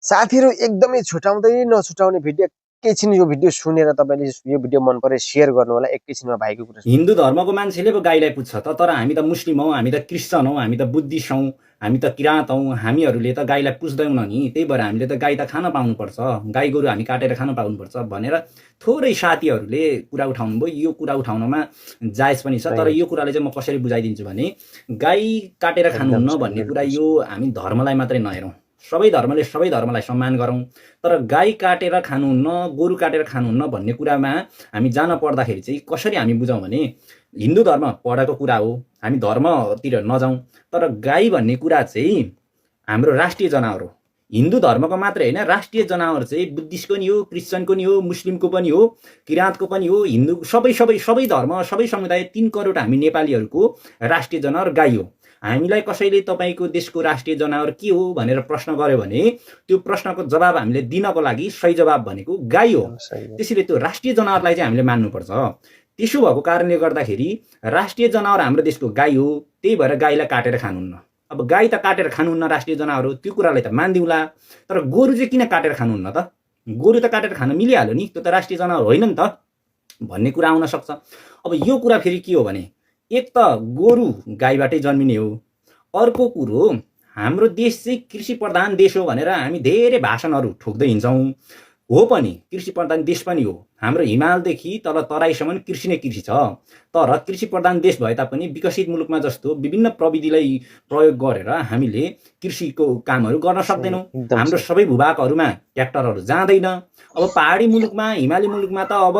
साथीहरू एकदमै छुटाउँदै नछुटाउने भिडियो एकैछिन यो भिडियो सुनेर तपाईँले यो भिडियो मन परे शेयर गर्नु होला एकैछिनमा भाइको कुरा सुन्नु। हिन्दू धर्मको मान्छेले पो गाईलाई पुज्छ त, तर हामी त मुस्लिम हौँ, हामी त क्रिस्चियन हौँ, हामी त बुद्धिस्ट हौँ, हामी त किराँत हौँ, हामीहरूले त गाईलाई पुज्दैनौँ नि। त्यही भएर हामीले त गाई त खान पाउनुपर्छ, गाई गोरु हामी काटेर खान पाउनुपर्छ भनेर थोरै साथीहरूले कुरा उठाउनु भयो। यो कुरा उठाउनमा जायज पनि छ, तर यो कुराले चाहिँ म कसरी बुझाइदिन्छु भने गाई काटेर एकदम खानुहुन्न सही, भन्ने कुरा बिल्कुल यो हामी धर्मलाई मात्रै नहेरौँ, सबै धर्मले सबै धर्मलाई सम्मान गरौँ। तर गाई काटेर खानुहुन्न, गोरु काटेर खानुहुन्न भन्ने कुरामा हामी जान पर्दाखेरि चाहिँ कसरी हामी बुझौँ भने हिन्दू धर्म पढेको कुरा हो, हामी धर्मतिर नजाउँ। तर गाई भन्ने कुरा चाहिँ हाम्रो राष्ट्रिय जनावर हो, हिन्दू धर्मको मात्रै होइन, राष्ट्रिय जनावर चाहिँ बुद्धिस्टको नि हो, क्रिस्चियनको नि हो, मुस्लिमको पनि हो, किराँतको पनि हो, हिन्दू सबै सबै सबै धर्म सबै समुदाय 3 करोड हामी नेपालीहरूको राष्ट्रिय जनावर गाई हो। हामीलाई कसैले तपाईँको देशको राष्ट्रिय जनावर के हो भनेर प्रश्न गर्यो भने त्यो प्रश्नको जवाब हामीले दिनको लागि सही जवाब भनेको गाई हो। त्यसैले त्यो राष्ट्रिय जनावरलाई चाहिँ हामीले मान्नुपर्छ। त्यसो भएको कारणले गर्दाखेरि राष्ट्रिय जनावर हाम्रो देशको गाई हो, त्यही भएर गाईलाई काटेर खानुहुन्न। अब गाई त काटेर खानुहुन्न, राष्ट्रिय जनावर हो, त्यो कुरालाई त मानिदिउँला। तर गोरु चाहिँ किन काटेर खानुहुन्न त? गोरु त काटेर खान मिलिहाल्यो नि, त्यो त राष्ट्रिय जनावर होइन नि त भन्ने कुरा आउन सक्छ। अब यो कुरा फेरि के हो भने एक त गोरु गाईबाटै जन्मिने हो, अर्को कुरो हाम्रो देश चाहिँ कृषि प्रधान देश हो भनेर हामी धेरै भाषणहरू ठोक्दै हिँड्छौँ। हो पनि कृषि प्रधान देश पनि हो, हाम्रो हिमालदेखि तल तराईसम्म कृषि नै कृषि छ। तर कृषि प्रधान देश भए तापनि विकसित मुलुकमा जस्तो विभिन्न प्रविधिलाई प्रयोग गरेर हामीले कृषिको कामहरू गर्न सक्दैनौँ। हाम्रो सबै भूभागहरूमा ट्र्याक्टरहरू जाँदैन। अब पहाडी मुलुकमा, हिमाली मुलुकमा त अब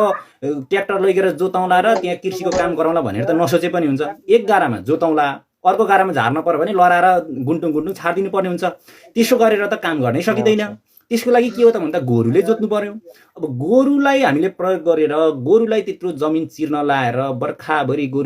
ट्र्याक्टर लगेर जोताउँला र त्यहाँ कृषिको काम गराउँला भनेर त नसोचे पनि हुन्छ। एक गारामा जोताउँला, अर्को गारामा झार्न पर्यो भने लडाएर गुन्टुङ गुन्टुङ छाडिदिनु पर्ने हुन्छ। त्यसो गरेर त काम गर्नै सकिँदैन। त्यसको लागि के हो त भन्दा गोरुले जोत्नु पर्यो। अब गोरुलाई हामीले प्रयोग गरेर गोरुलाई त्यत्रो जमिन चिर्न लाएर बर्खाभरि गोरु